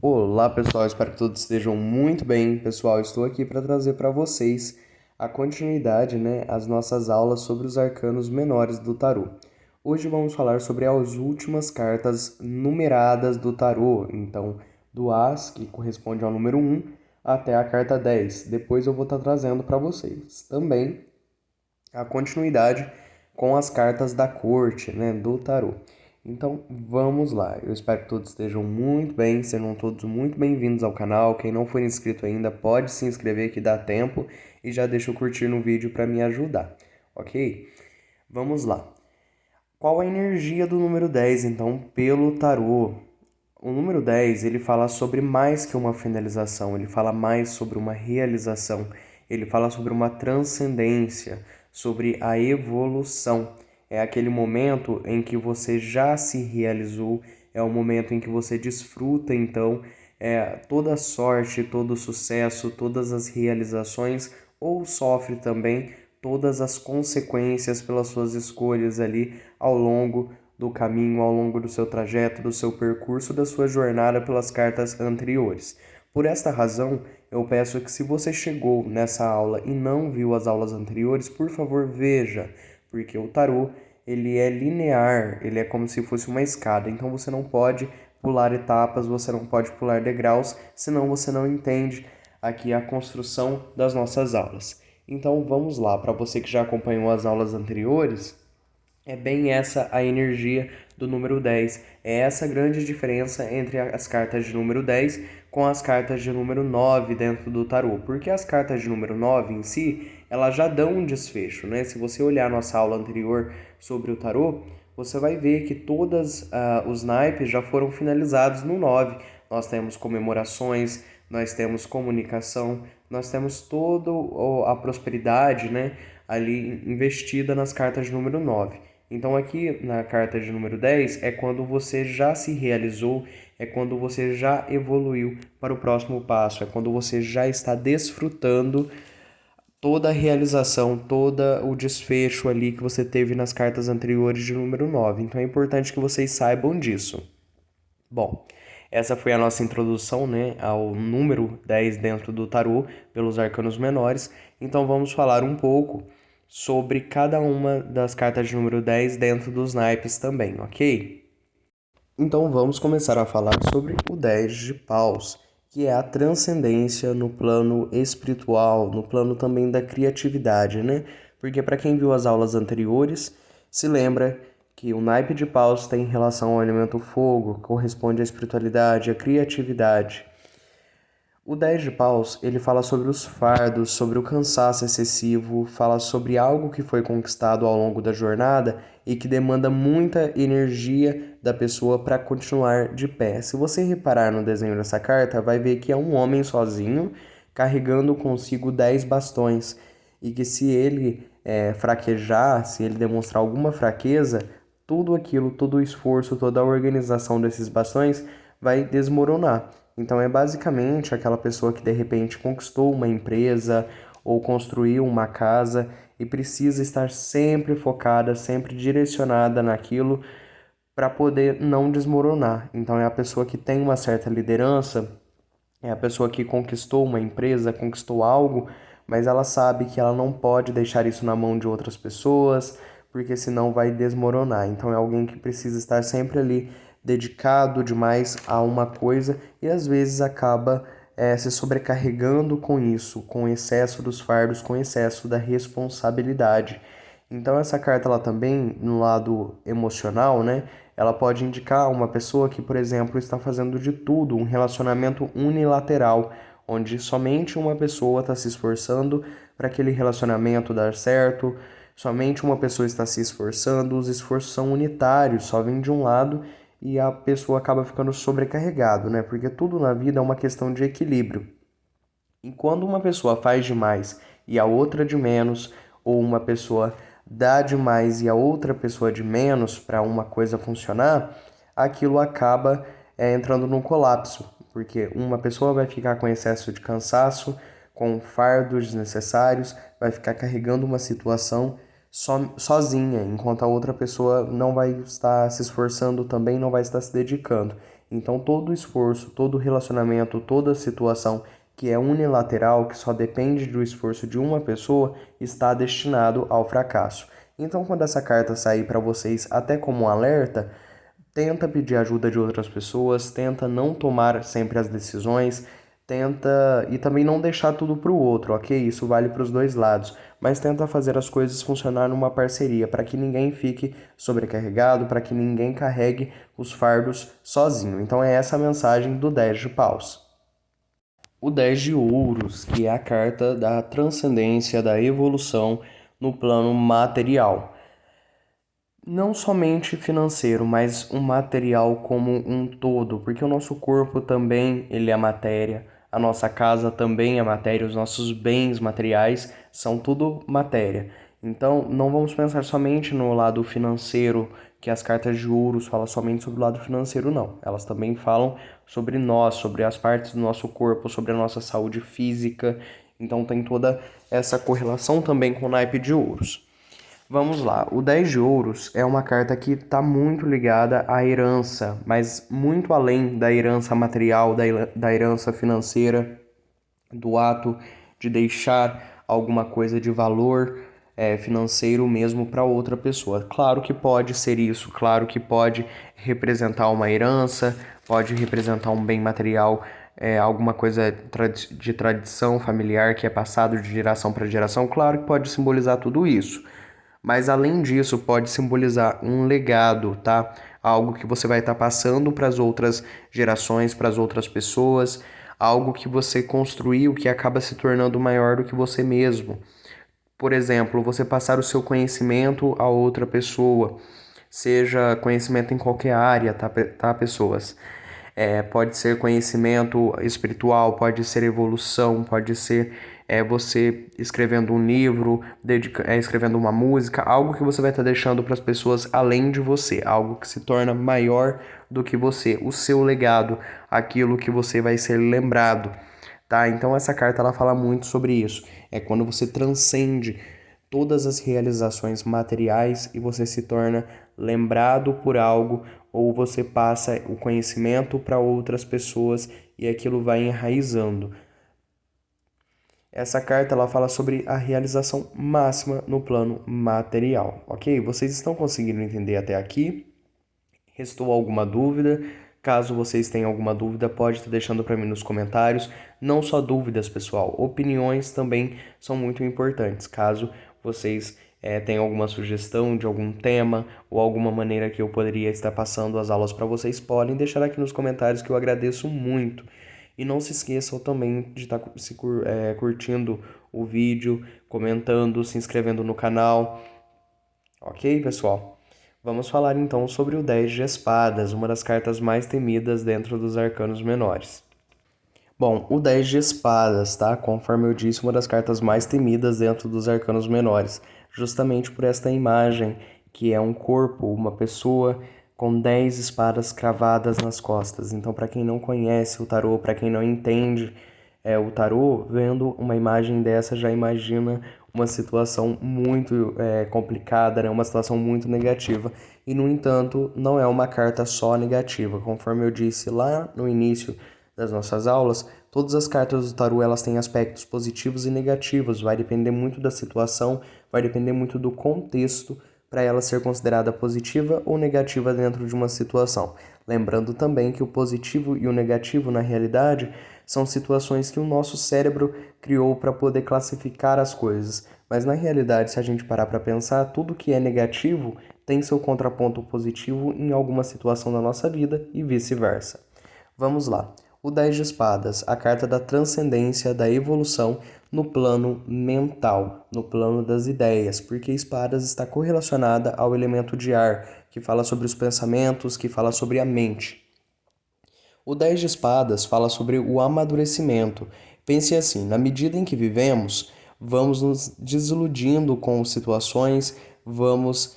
Olá pessoal, espero que todos estejam muito bem. Pessoal, estou aqui para trazer para vocês a continuidade, às nossas aulas sobre os arcanos menores do tarô. Hoje vamos falar sobre as últimas cartas numeradas do tarô, então do As, que corresponde ao número 1, até a carta 10. Depois eu vou estar trazendo para vocês também a continuidade com as cartas da corte, do tarô. Então, vamos lá. Eu espero que todos estejam muito bem, sejam todos muito bem-vindos ao canal. Quem não for inscrito ainda, pode se inscrever que dá tempo e já deixa o curtir no vídeo para me ajudar, ok? Vamos lá. Qual a energia do número 10, então, pelo tarô? O número 10, ele fala sobre mais que uma finalização, ele fala mais sobre uma realização, ele fala sobre uma transcendência, sobre a evolução. É aquele momento em que você já se realizou, é o momento em que você desfruta, então, toda a sorte, todo o sucesso, todas as realizações, ou sofre também todas as consequências pelas suas escolhas ali ao longo do caminho, ao longo do seu trajeto, do seu percurso, da sua jornada pelas cartas anteriores. Por esta razão, eu peço que se você chegou nessa aula e não viu as aulas anteriores, por favor veja, porque o tarô ele é linear, ele é como se fosse uma escada, então você não pode pular etapas, você não pode pular degraus, senão você não entende aqui a construção das nossas aulas. Então vamos lá, para você que já acompanhou as aulas anteriores, é bem essa a energia do número 10. É essa a grande diferença entre as cartas de número 10 com as cartas de número 9 dentro do tarô. Porque as cartas de número 9 em si, elas já dão um desfecho, né? Se você olhar a nossa aula anterior sobre o tarô, você vai ver que todos os naipes já foram finalizados no 9. Nós temos comemorações, nós temos comunicação, nós temos toda a prosperidade, ali investida nas cartas de número 9. Então aqui na carta de número 10 é quando você já se realizou, é quando você já evoluiu para o próximo passo, é quando você já está desfrutando toda a realização, todo o desfecho ali que você teve nas cartas anteriores de número 9. Então é importante que vocês saibam disso. Bom, essa foi a nossa introdução, ao número 10 dentro do tarô, pelos arcanos menores. Então vamos falar um pouco sobre cada uma das cartas de número 10 dentro dos naipes também, ok? Então vamos começar a falar sobre o 10 de paus, que é a transcendência no plano espiritual, no plano também da criatividade, Porque para quem viu as aulas anteriores, se lembra que o naipe de paus tem relação ao elemento fogo, corresponde à espiritualidade, à criatividade. O 10 de paus, ele fala sobre os fardos, sobre o cansaço excessivo, fala sobre algo que foi conquistado ao longo da jornada e que demanda muita energia da pessoa para continuar de pé. Se você reparar no desenho dessa carta, vai ver que é um homem sozinho carregando consigo 10 bastões e que se ele fraquejar, se ele demonstrar alguma fraqueza, tudo aquilo, todo o esforço, toda a organização desses bastões vai desmoronar. Então é basicamente aquela pessoa que de repente conquistou uma empresa ou construiu uma casa e precisa estar sempre focada, sempre direcionada naquilo para poder não desmoronar. Então é a pessoa que tem uma certa liderança, é a pessoa que conquistou uma empresa, conquistou algo, mas ela sabe que ela não pode deixar isso na mão de outras pessoas, porque senão vai desmoronar. Então é alguém que precisa estar sempre ali dedicado demais a uma coisa e às vezes acaba se sobrecarregando com isso, com excesso dos fardos, com excesso da responsabilidade. Então essa carta ela também, no lado emocional, ela pode indicar uma pessoa que, por exemplo, está fazendo de tudo, um relacionamento unilateral, onde somente uma pessoa está se esforçando para aquele relacionamento dar certo, somente uma pessoa está se esforçando, os esforços são unitários, só vem de um lado e a pessoa acaba ficando sobrecarregado, Porque tudo na vida é uma questão de equilíbrio. E quando uma pessoa faz demais e a outra de menos, ou uma pessoa dá demais e a outra pessoa de menos para uma coisa funcionar, aquilo acaba entrando num colapso, porque uma pessoa vai ficar com excesso de cansaço, com fardos desnecessários, vai ficar carregando uma situação sozinha, enquanto a outra pessoa não vai estar se esforçando também, não vai estar se dedicando. Então todo esforço, todo relacionamento, toda situação que é unilateral, que só depende do esforço de uma pessoa, está destinado ao fracasso. Então quando essa carta sair para vocês até como um alerta, tenta pedir ajuda de outras pessoas, tenta não tomar sempre as decisões, tenta e também não deixar tudo para o outro, ok? Isso vale para os dois lados, mas tenta fazer as coisas funcionar numa parceria para que ninguém fique sobrecarregado, para que ninguém carregue os fardos sozinho. Então é essa a mensagem do 10 de paus. O 10 de ouros, que é a carta da transcendência, da evolução no plano material. Não somente financeiro, mas um material como um todo, porque o nosso corpo também ele é matéria, a nossa casa também é matéria, os nossos bens materiais são tudo matéria. Então, não vamos pensar somente no lado financeiro, que as cartas de ouros falam somente sobre o lado financeiro, não. Elas também falam sobre nós, sobre as partes do nosso corpo, sobre a nossa saúde física. Então, tem toda essa correlação também com o naipe de ouros. Vamos lá, o 10 de ouros é uma carta que está muito ligada à herança, mas muito além da herança material, da herança financeira, do ato de deixar alguma coisa de valor financeiro mesmo para outra pessoa. Claro que pode ser isso, claro que pode representar uma herança, pode representar um bem material, alguma coisa de tradição familiar que é passado de geração para geração, claro que pode simbolizar tudo isso. Mas além disso, pode simbolizar um legado, tá? Algo que você vai estar passando para as outras gerações, para as outras pessoas, algo que você construiu que acaba se tornando maior do que você mesmo. Por exemplo, você passar o seu conhecimento a outra pessoa, seja conhecimento em qualquer área, tá, pessoas? Pode ser conhecimento espiritual, pode ser evolução, pode ser você escrevendo um livro, escrevendo uma música, algo que você vai estar deixando para as pessoas além de você, algo que se torna maior do que você, o seu legado, aquilo que você vai ser lembrado, tá? Então essa carta ela fala muito sobre isso. É quando você transcende todas as realizações materiais e você se torna lembrado por algo ou você passa o conhecimento para outras pessoas e aquilo vai enraizando. Essa carta ela fala sobre a realização máxima no plano material, ok? Vocês estão conseguindo entender até aqui? Restou alguma dúvida? Caso vocês tenham alguma dúvida, pode estar deixando para mim nos comentários. Não só dúvidas, pessoal, opiniões também são muito importantes. Caso vocês tenham alguma sugestão de algum tema ou alguma maneira que eu poderia estar passando as aulas para vocês, podem deixar aqui nos comentários que eu agradeço muito. E não se esqueçam também de estar curtindo o vídeo, comentando, se inscrevendo no canal. Ok, pessoal? Vamos falar então sobre o 10 de espadas, uma das cartas mais temidas dentro dos arcanos menores. Bom, o 10 de espadas, tá? Conforme eu disse, uma das cartas mais temidas dentro dos arcanos menores, justamente por esta imagem que é um corpo, uma pessoa com 10 espadas cravadas nas costas. Então, para quem não conhece o tarô, para quem não entende o tarô, vendo uma imagem dessa já imagina uma situação muito complicada, né? Uma situação muito negativa. E, no entanto, não é uma carta só negativa. Conforme eu disse lá no início das nossas aulas, todas as cartas do tarô elas têm aspectos positivos e negativos. Vai depender muito da situação, vai depender muito do contexto para ela ser considerada positiva ou negativa dentro de uma situação. Lembrando também que o positivo e o negativo, na realidade, são situações que o nosso cérebro criou para poder classificar as coisas. Mas na realidade, se a gente parar para pensar, tudo que é negativo tem seu contraponto positivo em alguma situação da nossa vida e vice-versa. Vamos lá. O 10 de espadas, a carta da transcendência, da evolução no plano mental, no plano das ideias, porque espadas está correlacionada ao elemento de ar, que fala sobre os pensamentos, que fala sobre a mente. O 10 de espadas fala sobre o amadurecimento. Pense assim, na medida em que vivemos, vamos nos desiludindo com situações, vamos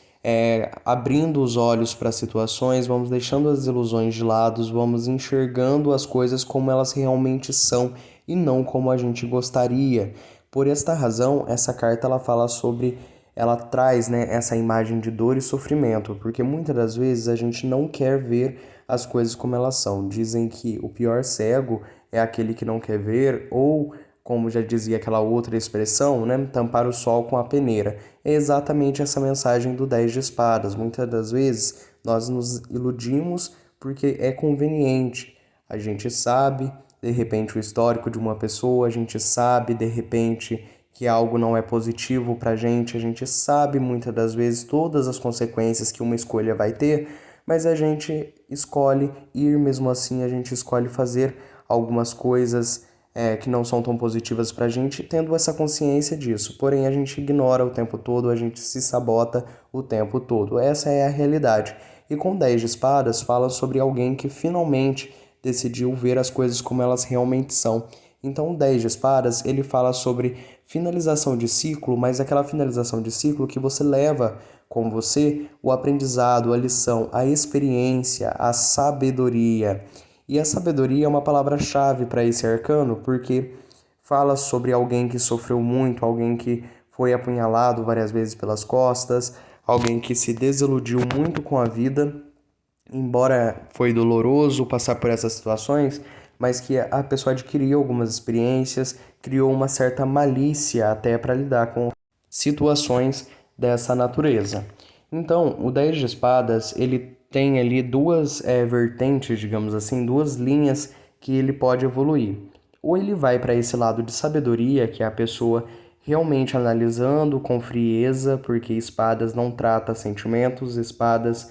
abrindo os olhos para situações, vamos deixando as ilusões de lado, vamos enxergando as coisas como elas realmente são e não como a gente gostaria. Por esta razão, essa carta ela traz, né, essa imagem de dor e sofrimento, porque muitas das vezes a gente não quer ver as coisas como elas são. Dizem que o pior cego é aquele que não quer ver, ou, como já dizia aquela outra expressão, né, tampar o sol com a peneira. É exatamente essa mensagem do 10 de espadas. Muitas das vezes nós nos iludimos porque é conveniente. A gente sabe, de repente, o histórico de uma pessoa, a gente sabe, de repente, que algo não é positivo pra gente, a gente sabe muitas das vezes todas as consequências que uma escolha vai ter, mas a gente escolhe ir mesmo assim, a gente escolhe fazer algumas coisas que não são tão positivas pra gente, tendo essa consciência disso. Porém, a gente ignora o tempo todo, a gente se sabota o tempo todo. Essa é a realidade. E com 10 de espadas, fala sobre alguém que finalmente decidiu ver as coisas como elas realmente são. Então, o 10 de espadas, ele fala sobre finalização de ciclo, mas aquela finalização de ciclo que você leva com você o aprendizado, a lição, a experiência, a sabedoria. E a sabedoria é uma palavra-chave para esse arcano, porque fala sobre alguém que sofreu muito, alguém que foi apunhalado várias vezes pelas costas, alguém que se desiludiu muito com a vida, embora foi doloroso passar por essas situações, mas que a pessoa adquiriu algumas experiências, criou uma certa malícia até para lidar com situações dessa natureza. Então, o 10 de espadas, ele tem ali duas vertentes, digamos assim, duas linhas que ele pode evoluir. Ou ele vai para esse lado de sabedoria, que é a pessoa realmente analisando com frieza, porque espadas não trata sentimentos, espadas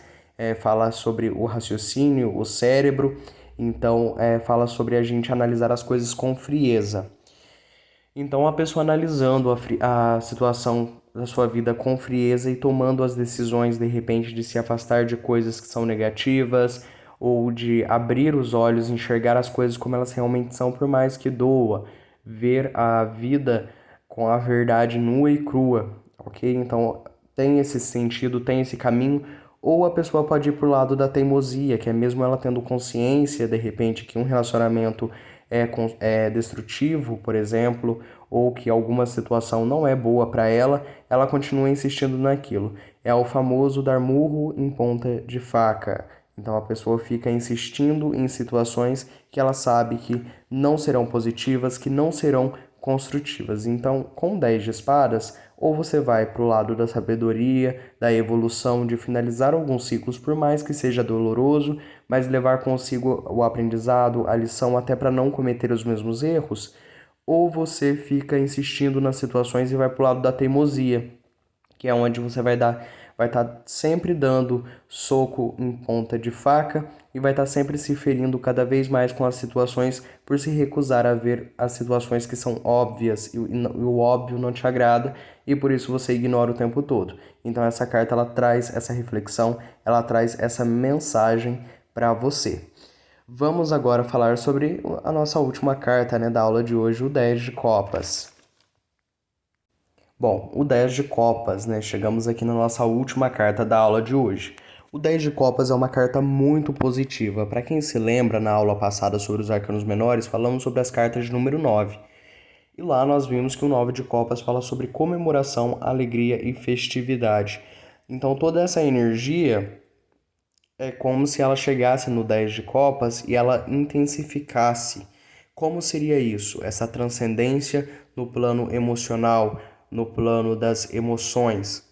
fala sobre o raciocínio, o cérebro, então fala sobre a gente analisar as coisas com frieza. Então, a pessoa analisando a situação da sua vida com frieza e tomando as decisões, de repente, de se afastar de coisas que são negativas ou de abrir os olhos, enxergar as coisas como elas realmente são, por mais que doa, ver a vida com a verdade nua e crua, ok? Então, tem esse sentido, tem esse caminho. Ou a pessoa pode ir pro lado da teimosia, que é mesmo ela tendo consciência, de repente, que um relacionamento é destrutivo, por exemplo, ou que alguma situação não é boa para ela, ela continua insistindo naquilo. É o famoso dar murro em ponta de faca. Então a pessoa fica insistindo em situações que ela sabe que não serão positivas, que não serão construtivas. Então, com 10 de espadas, ou você vai para o lado da sabedoria, da evolução, de finalizar alguns ciclos, por mais que seja doloroso, mas levar consigo o aprendizado, a lição, até para não cometer os mesmos erros, ou você fica insistindo nas situações e vai para o lado da teimosia, que é onde você vai estar sempre dando soco em ponta de faca e vai estar sempre se ferindo cada vez mais com as situações por se recusar a ver as situações que são óbvias e o óbvio não te agrada e por isso você ignora o tempo todo. Então essa carta ela traz essa reflexão, ela traz essa mensagem para você. Vamos agora falar sobre a nossa última carta, né, da aula de hoje, o 10 de copas. Bom, o 10 de copas, né? Chegamos aqui na nossa última carta da aula de hoje. O 10 de copas é uma carta muito positiva. Para quem se lembra, na aula passada sobre os arcanos menores, falamos sobre as cartas de número 9. E lá nós vimos que o 9 de copas fala sobre comemoração, alegria e festividade. Então toda essa energia é como se ela chegasse no 10 de copas e ela intensificasse. Como seria isso? Essa transcendência no plano emocional, no plano das emoções.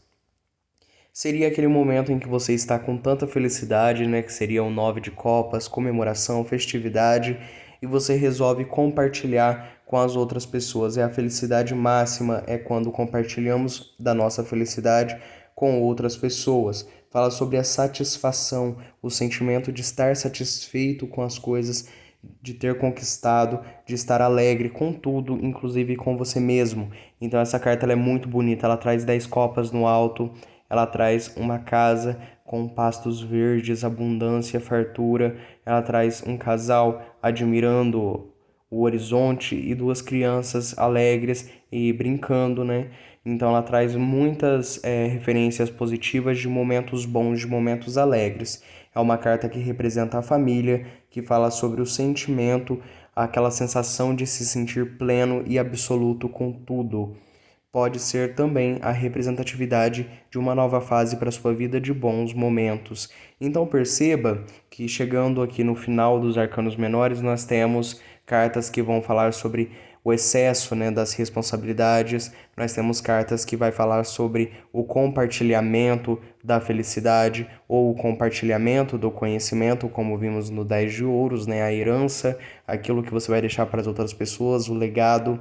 Seria aquele momento em que você está com tanta felicidade, né, que seria o 9 de copas, comemoração, festividade, e você resolve compartilhar com as outras pessoas. É a felicidade máxima, é quando compartilhamos da nossa felicidade com outras pessoas. Fala sobre a satisfação, o sentimento de estar satisfeito com as coisas, de ter conquistado, de estar alegre com tudo, inclusive com você mesmo. Então essa carta ela é muito bonita, ela traz 10 copas no alto, ela traz uma casa com pastos verdes, abundância, fartura, ela traz um casal admirando o horizonte e duas crianças alegres e brincando, né? Então ela traz muitas referências positivas de momentos bons, de momentos alegres. É uma carta que representa a família, que fala sobre o sentimento, aquela sensação de se sentir pleno e absoluto com tudo. pode ser também a representatividade de uma nova fase para a sua vida de bons momentos. Então perceba que chegando aqui no final dos arcanos menores, nós temos cartas que vão falar sobre o excesso, né, das responsabilidades, nós temos cartas que vai falar sobre o compartilhamento da felicidade ou o compartilhamento do conhecimento, como vimos no 10 de ouros, né, a herança, aquilo que você vai deixar para as outras pessoas, o legado.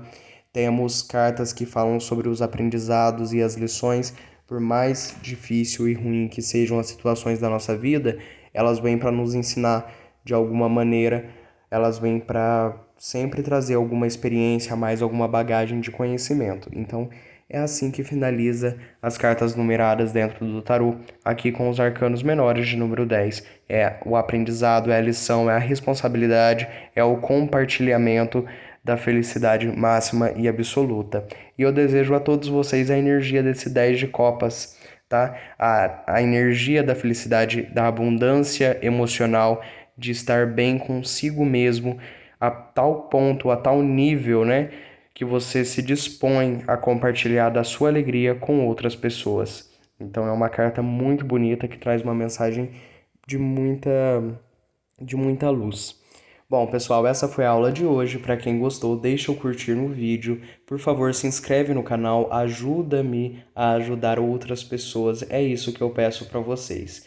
Temos cartas que falam sobre os aprendizados e as lições, por mais difícil e ruim que sejam as situações da nossa vida, elas vêm para nos ensinar de alguma maneira, elas vêm para sempre trazer alguma experiência a mais, alguma bagagem de conhecimento. Então, é assim que finaliza as cartas numeradas dentro do tarô, aqui com os arcanos menores de número 10. É o aprendizado, é a lição, é a responsabilidade, é o compartilhamento da felicidade máxima e absoluta. E eu desejo a todos vocês a energia desse 10 de copas, tá? A energia da felicidade, da abundância emocional, de estar bem consigo mesmo, a tal ponto, a tal nível, né? Que você se dispõe a compartilhar da sua alegria com outras pessoas. Então é uma carta muito bonita que traz uma mensagem de muita luz. Bom, pessoal, essa foi a aula de hoje. Para quem gostou, deixa o curtir no vídeo. Por favor, se inscreve no canal, ajuda-me a ajudar outras pessoas. É isso que eu peço para vocês.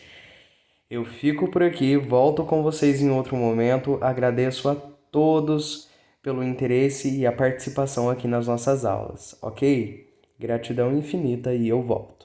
Eu fico por aqui, volto com vocês em outro momento. Agradeço a todos pelo interesse e a participação aqui nas nossas aulas, ok? Gratidão infinita e eu volto.